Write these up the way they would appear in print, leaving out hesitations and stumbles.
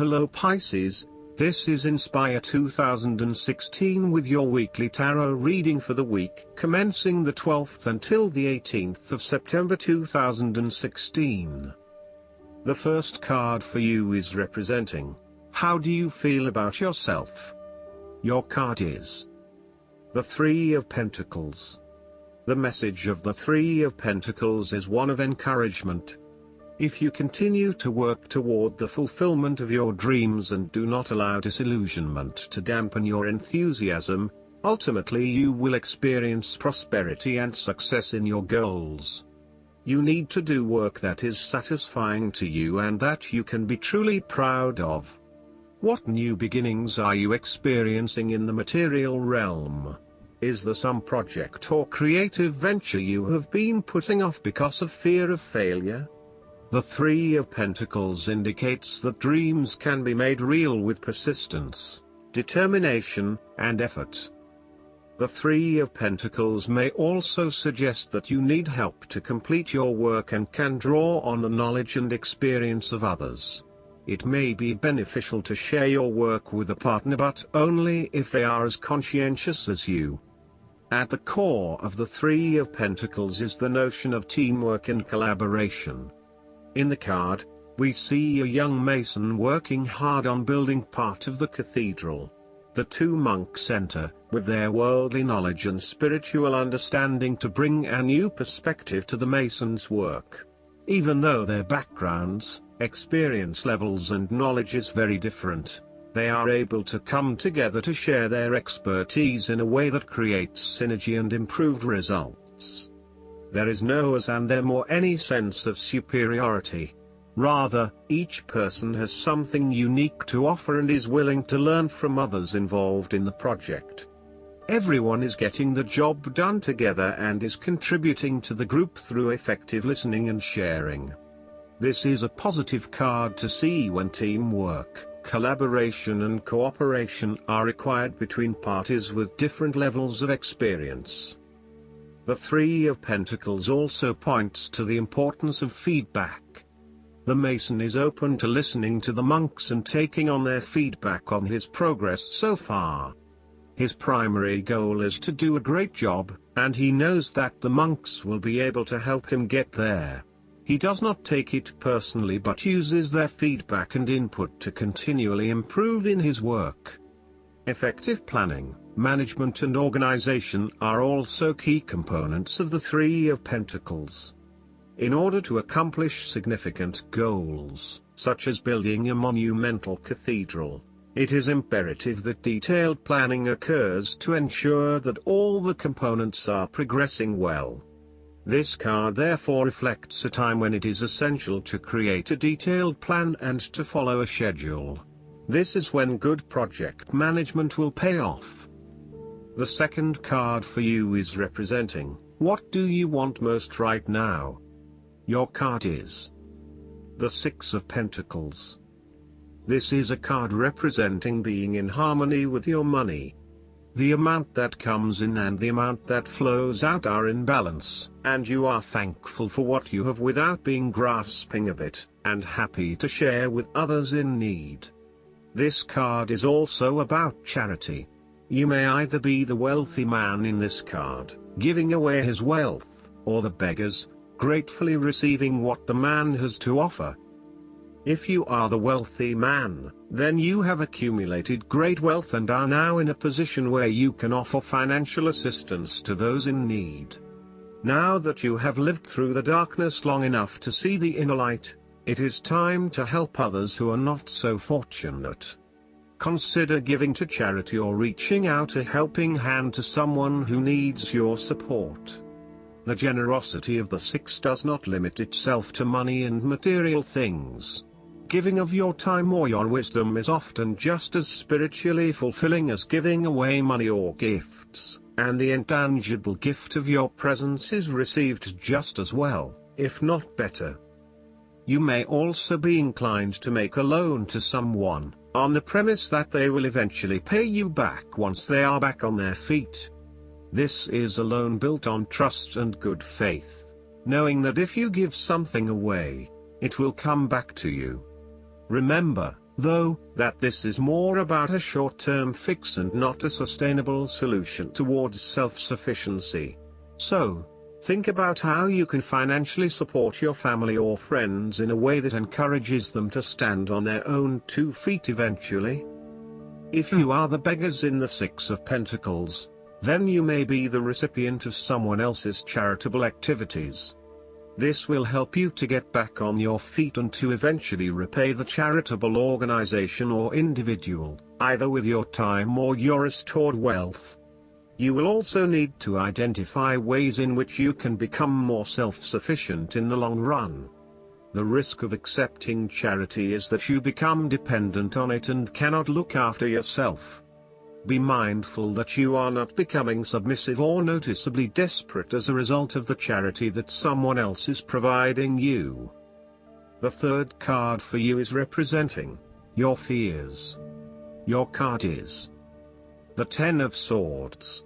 Hello Pisces, this is Inspire 2016 with your weekly tarot reading for the week commencing the 12th until the 18th of September 2016. The first card for you is representing, how do you feel about yourself? Your card is the Three of Pentacles. The message of the Three of Pentacles is one of encouragement. If you continue to work toward the fulfillment of your dreams and do not allow disillusionment to dampen your enthusiasm, ultimately you will experience prosperity and success in your goals. You need to do work that is satisfying to you and that you can be truly proud of. What new beginnings are you experiencing in the material realm? Is there some project or creative venture you have been putting off because of fear of failure? The Three of Pentacles indicates that dreams can be made real with persistence, determination, and effort. The Three of Pentacles may also suggest that you need help to complete your work and can draw on the knowledge and experience of others. It may be beneficial to share your work with a partner, but only if they are as conscientious as you. At the core of the Three of Pentacles is the notion of teamwork and collaboration. In the card, we see a young mason working hard on building part of the cathedral. The two monks enter, with their worldly knowledge and spiritual understanding to bring a new perspective to the mason's work. Even though their backgrounds, experience levels and knowledge is very different, they are able to come together to share their expertise in a way that creates synergy and improved results. There is no us and them or any sense of superiority. Rather, each person has something unique to offer and is willing to learn from others involved in the project. Everyone is getting the job done together and is contributing to the group through effective listening and sharing. This is a positive card to see when teamwork, collaboration and cooperation are required between parties with different levels of experience. The Three of Pentacles also points to the importance of feedback. The mason is open to listening to the monks and taking on their feedback on his progress so far. His primary goal is to do a great job, and he knows that the monks will be able to help him get there. He does not take it personally but uses their feedback and input to continually improve in his work. Effective planning, management and organization are also key components of the Three of Pentacles. In order to accomplish significant goals, such as building a monumental cathedral, it is imperative that detailed planning occurs to ensure that all the components are progressing well. This card therefore reflects a time when it is essential to create a detailed plan and to follow a schedule. This is when good project management will pay off. The second card for you is representing, what do you want most right now? Your card is the Six of Pentacles. This is a card representing being in harmony with your money. The amount that comes in and the amount that flows out are in balance, and you are thankful for what you have without being grasping of it, and happy to share with others in need. This card is also about charity. You may either be the wealthy man in this card, giving away his wealth, or the beggars, gratefully receiving what the man has to offer. If you are the wealthy man, then you have accumulated great wealth and are now in a position where you can offer financial assistance to those in need. Now that you have lived through the darkness long enough to see the inner light, it is time to help others who are not so fortunate. Consider giving to charity or reaching out a helping hand to someone who needs your support. The generosity of the six does not limit itself to money and material things. Giving of your time or your wisdom is often just as spiritually fulfilling as giving away money or gifts, and the intangible gift of your presence is received just as well, if not better. You may also be inclined to make a loan to someone, on the premise that they will eventually pay you back once they are back on their feet. This is a loan built on trust and good faith, knowing that if you give something away, it will come back to you. Remember, though, that this is more about a short-term fix and not a sustainable solution towards self-sufficiency. So, think about how you can financially support your family or friends in a way that encourages them to stand on their own 2 feet eventually. If you are the beggars in the Six of Pentacles, then you may be the recipient of someone else's charitable activities. This will help you to get back on your feet and to eventually repay the charitable organization or individual, either with your time or your restored wealth. You will also need to identify ways in which you can become more self-sufficient in the long run. The risk of accepting charity is that you become dependent on it and cannot look after yourself. Be mindful that you are not becoming submissive or noticeably desperate as a result of the charity that someone else is providing you. The third card for you is representing your fears. Your card is the Ten of Swords.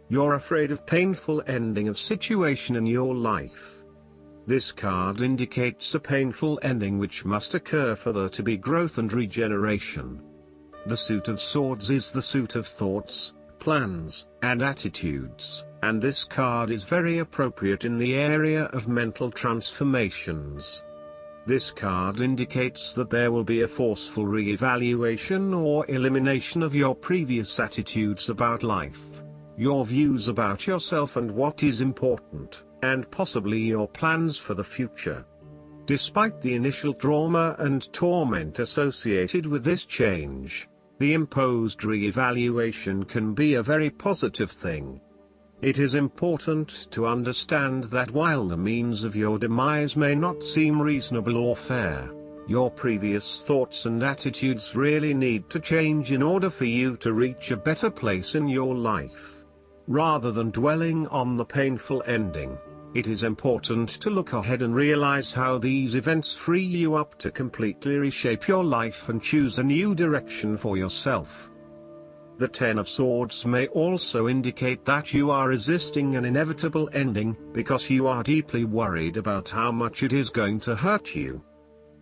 You're afraid of painful ending of situation in your life. This card indicates a painful ending which must occur for there to be growth and regeneration. The Suit of Swords is the suit of thoughts, plans, and attitudes, and this card is very appropriate in the area of mental transformations. This card indicates that there will be a forceful re-evaluation or elimination of your previous attitudes about life, your views about yourself and what is important, and possibly your plans for the future. Despite the initial trauma and torment associated with this change, the imposed re-evaluation can be a very positive thing. It is important to understand that while the means of your demise may not seem reasonable or fair, your previous thoughts and attitudes really need to change in order for you to reach a better place in your life. Rather than dwelling on the painful ending, it is important to look ahead and realize how these events free you up to completely reshape your life and choose a new direction for yourself. The Ten of Swords may also indicate that you are resisting an inevitable ending because you are deeply worried about how much it is going to hurt you.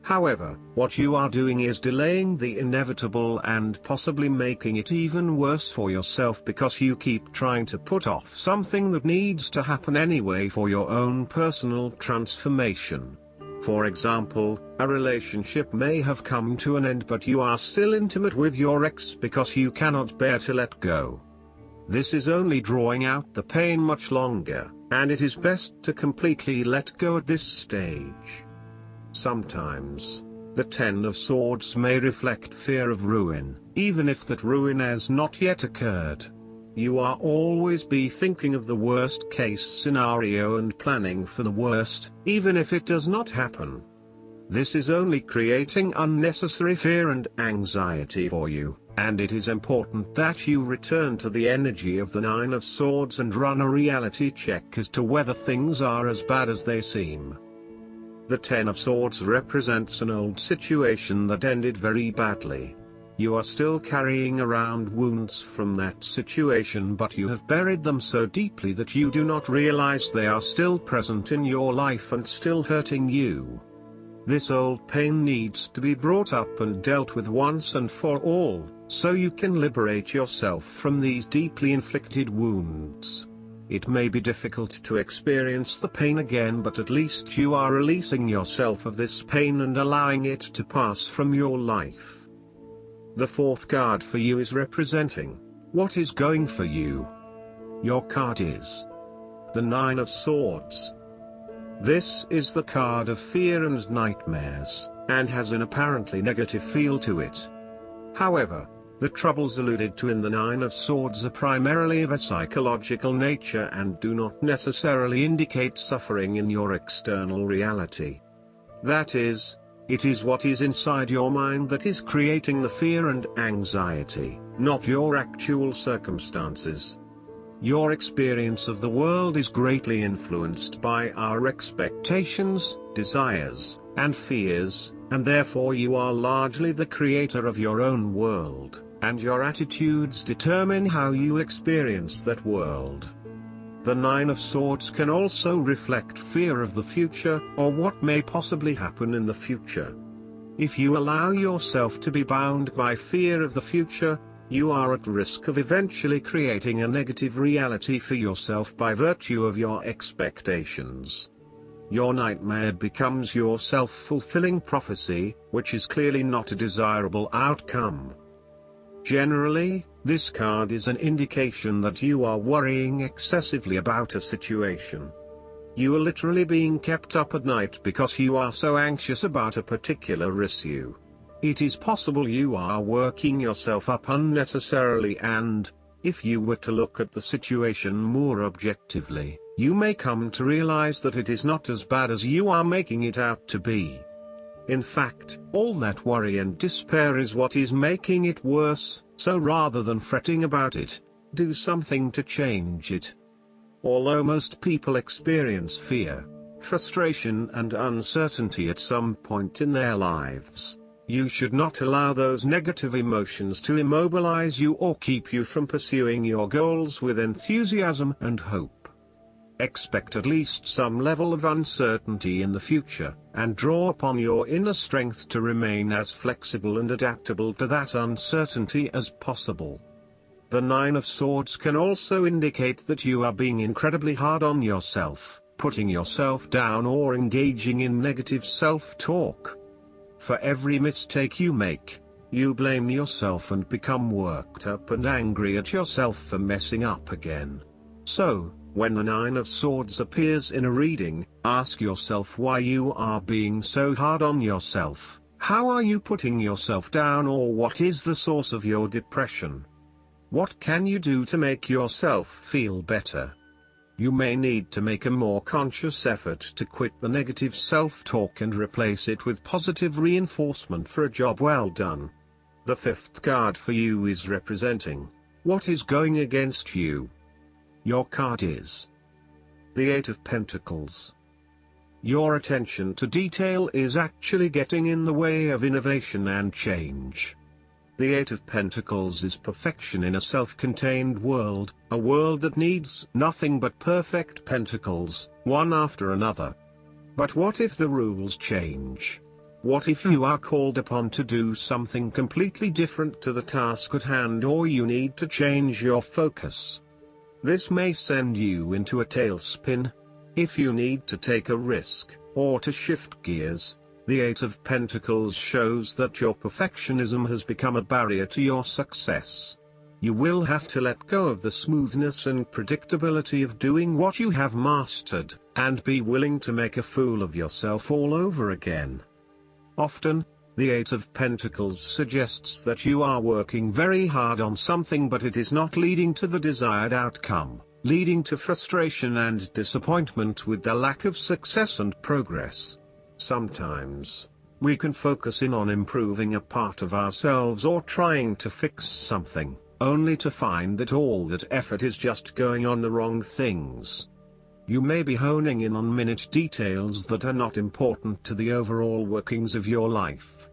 However, what you are doing is delaying the inevitable and possibly making it even worse for yourself because you keep trying to put off something that needs to happen anyway for your own personal transformation. For example, a relationship may have come to an end but you are still intimate with your ex because you cannot bear to let go. This is only drawing out the pain much longer, and it is best to completely let go at this stage. Sometimes, the Ten of Swords may reflect fear of ruin, even if that ruin has not yet occurred. You are always be thinking of the worst case scenario and planning for the worst, even if it does not happen. This is only creating unnecessary fear and anxiety for you, and it is important that you return to the energy of the Nine of Swords and run a reality check as to whether things are as bad as they seem. The Ten of Swords represents an old situation that ended very badly. You are still carrying around wounds from that situation, but you have buried them so deeply that you do not realize they are still present in your life and still hurting you. This old pain needs to be brought up and dealt with once and for all, so you can liberate yourself from these deeply inflicted wounds. It may be difficult to experience the pain again, but at least you are releasing yourself of this pain and allowing it to pass from your life. The fourth card for you is representing what is going for you. Your card is The Nine of Swords. This is the card of fear and nightmares, and has an apparently negative feel to it. However, the troubles alluded to in the Nine of Swords are primarily of a psychological nature and do not necessarily indicate suffering in your external reality. That is, it is what is inside your mind that is creating the fear and anxiety, not your actual circumstances. Your experience of the world is greatly influenced by our expectations, desires, and fears, and therefore you are largely the creator of your own world, and your attitudes determine how you experience that world. The Nine of Swords can also reflect fear of the future, or what may possibly happen in the future. If you allow yourself to be bound by fear of the future, you are at risk of eventually creating a negative reality for yourself by virtue of your expectations. Your nightmare becomes your self-fulfilling prophecy, which is clearly not a desirable outcome. Generally, this card is an indication that you are worrying excessively about a situation. You are literally being kept up at night because you are so anxious about a particular issue. It is possible you are working yourself up unnecessarily, and, if you were to look at the situation more objectively, you may come to realize that it is not as bad as you are making it out to be. In fact, all that worry and despair is what is making it worse, so rather than fretting about it, do something to change it. Although most people experience fear, frustration and uncertainty at some point in their lives, you should not allow those negative emotions to immobilize you or keep you from pursuing your goals with enthusiasm and hope. Expect at least some level of uncertainty in the future, and draw upon your inner strength to remain as flexible and adaptable to that uncertainty as possible. The Nine of Swords can also indicate that you are being incredibly hard on yourself, putting yourself down or engaging in negative self-talk. For every mistake you make, you blame yourself and become worked up and angry at yourself for messing up again. So, when the Nine of Swords appears in a reading, ask yourself why you are being so hard on yourself. How are you putting yourself down, or what is the source of your depression? What can you do to make yourself feel better? You may need to make a more conscious effort to quit the negative self-talk and replace it with positive reinforcement for a job well done. The fifth card for you is representing what is going against you. Your card is the Eight of Pentacles. Your attention to detail is actually getting in the way of innovation and change. The Eight of Pentacles is perfection in a self-contained world, a world that needs nothing but perfect pentacles, one after another. But what if the rules change? What if you are called upon to do something completely different to the task at hand, or you need to change your focus? This may send you into a tailspin. If you need to take a risk, or to shift gears, the Eight of Pentacles shows that your perfectionism has become a barrier to your success. You will have to let go of the smoothness and predictability of doing what you have mastered, and be willing to make a fool of yourself all over again. Often, the Eight of Pentacles suggests that you are working very hard on something, but it is not leading to the desired outcome, leading to frustration and disappointment with the lack of success and progress. Sometimes, we can focus in on improving a part of ourselves or trying to fix something, only to find that all that effort is just going on the wrong things. You may be honing in on minute details that are not important to the overall workings of your life.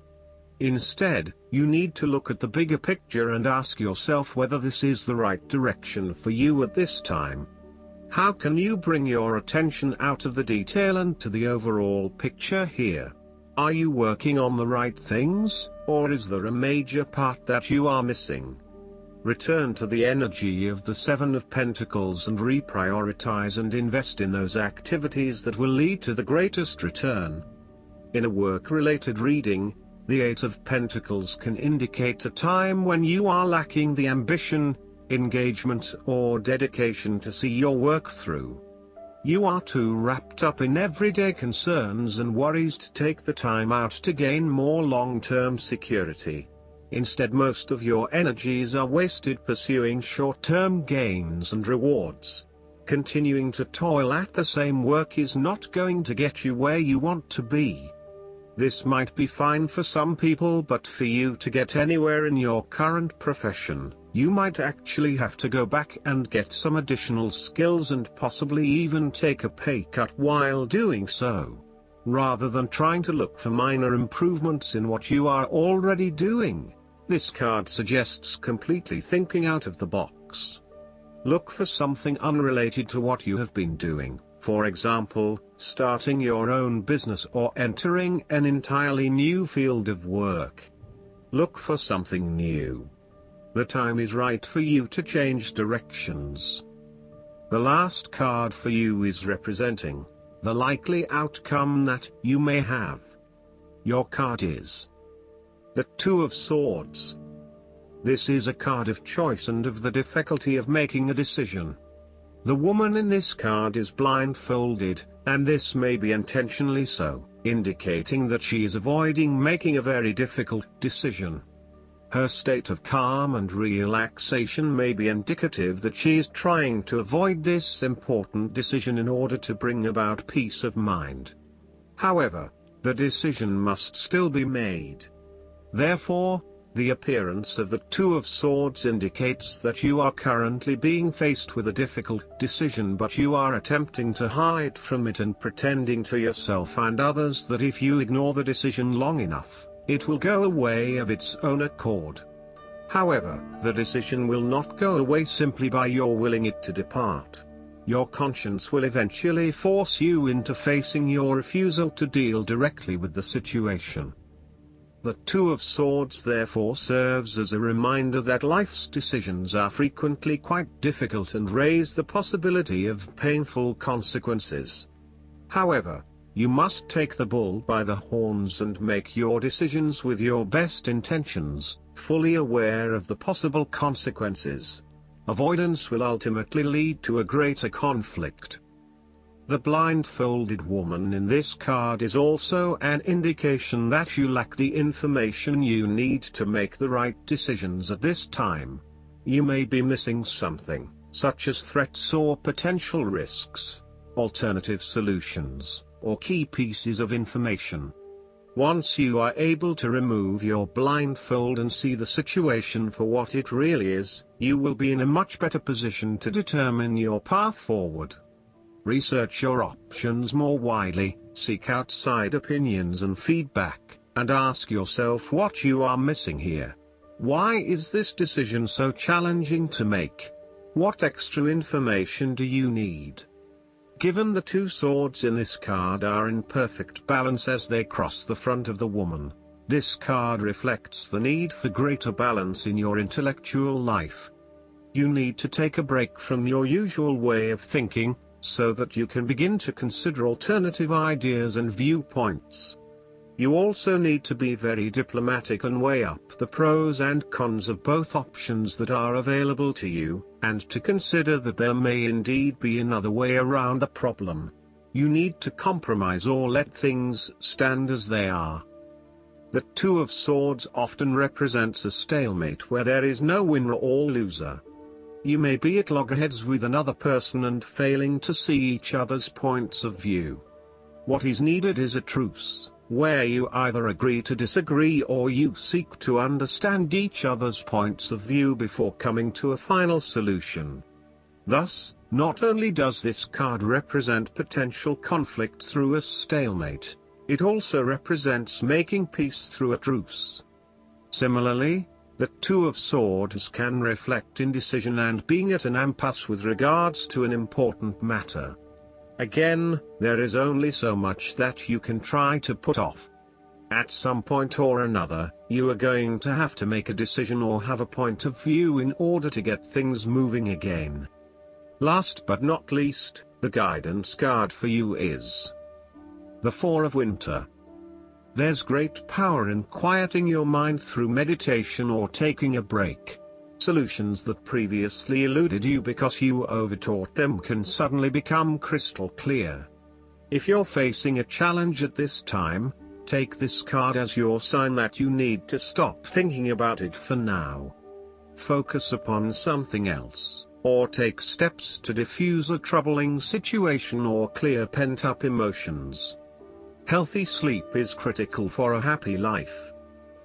Instead, you need to look at the bigger picture and ask yourself whether this is the right direction for you at this time. How can you bring your attention out of the detail and to the overall picture here? Are you working on the right things, or is there a major part that you are missing? Return to the energy of the Seven of Pentacles and reprioritize and invest in those activities that will lead to the greatest return. In a work-related reading, the Eight of Pentacles can indicate a time when you are lacking the ambition, engagement or dedication to see your work through. You are too wrapped up in everyday concerns and worries to take the time out to gain more long-term security. Instead, most of your energies are wasted pursuing short-term gains and rewards. Continuing to toil at the same work is not going to get you where you want to be. This might be fine for some people, but for you to get anywhere in your current profession, you might actually have to go back and get some additional skills and possibly even take a pay cut while doing so. Rather than trying to look for minor improvements in what you are already doing, this card suggests completely thinking out of the box. Look for something unrelated to what you have been doing, for example, starting your own business or entering an entirely new field of work. Look for something new. The time is right for you to change directions. The last card for you is representing the likely outcome that you may have. Your card is the Two of Swords. This is a card of choice and of the difficulty of making a decision. The woman in this card is blindfolded, and this may be intentionally so, indicating that she is avoiding making a very difficult decision. Her state of calm and relaxation may be indicative that she is trying to avoid this important decision in order to bring about peace of mind. However, the decision must still be made. Therefore, the appearance of the Two of Swords indicates that you are currently being faced with a difficult decision, but you are attempting to hide from it and pretending to yourself and others that if you ignore the decision long enough, it will go away of its own accord. However, the decision will not go away simply by your willing it to depart. Your conscience will eventually force you into facing your refusal to deal directly with the situation. The Two of Swords therefore serves as a reminder that life's decisions are frequently quite difficult and raise the possibility of painful consequences. However, you must take the bull by the horns and make your decisions with your best intentions, fully aware of the possible consequences. Avoidance will ultimately lead to a greater conflict. The blindfolded woman in this card is also an indication that you lack the information you need to make the right decisions at this time. You may be missing something, such as threats or potential risks, alternative solutions, or key pieces of information. Once you are able to remove your blindfold and see the situation for what it really is, you will be in a much better position to determine your path forward. Research your options more widely, seek outside opinions and feedback, and ask yourself what you are missing here. Why is this decision so challenging to make? What extra information do you need? Given the two swords in this card are in perfect balance as they cross the front of the woman, this card reflects the need for greater balance in your intellectual life. You need to take a break from your usual way of thinking, so that you can begin to consider alternative ideas and viewpoints. You also need to be very diplomatic and weigh up the pros and cons of both options that are available to you, and to consider that there may indeed be another way around the problem. You need to compromise or let things stand as they are. The Two of Swords often represents a stalemate where there is no winner or loser. You may be at loggerheads with another person and failing to see each other's points of view. What is needed is a truce, where you either agree to disagree or you seek to understand each other's points of view before coming to a final solution. Thus, not only does this card represent potential conflict through a stalemate, it also represents making peace through a truce. Similarly, the Two of Swords can reflect indecision and being at an impasse with regards to an important matter. Again, there is only so much that you can try to put off. At some point or another, you are going to have to make a decision or have a point of view in order to get things moving again. Last but not least, the guidance card for you is the Four of Winter. There's great power in quieting your mind through meditation or taking a break. Solutions that previously eluded you because you overtaught them can suddenly become crystal clear. If you're facing a challenge at this time, take this card as your sign that you need to stop thinking about it for now. Focus upon something else, or take steps to diffuse a troubling situation or clear pent-up emotions. Healthy sleep is critical for a happy life.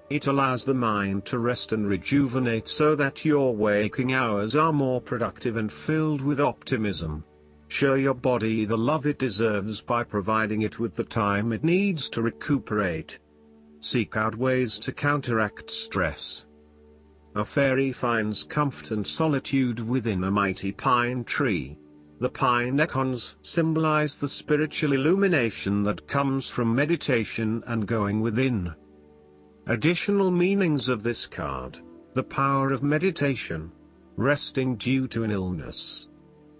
It allows the mind to rest and rejuvenate so that your waking hours are more productive and filled with optimism. Show your body the love it deserves by providing it with the time it needs to recuperate. Seek out ways to counteract stress. A fairy finds comfort and solitude within a mighty pine tree. The pine acorns symbolize the spiritual illumination that comes from meditation and going within. Additional meanings of this card: the power of meditation, resting due to an illness,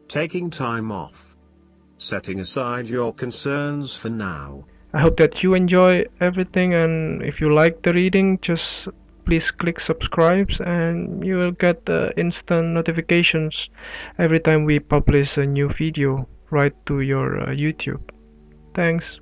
taking time off, setting aside your concerns for now. I hope that you enjoy everything, and if you like the reading, just please click subscribe and you will get instant notifications every time we publish a new video right to your YouTube. Thanks.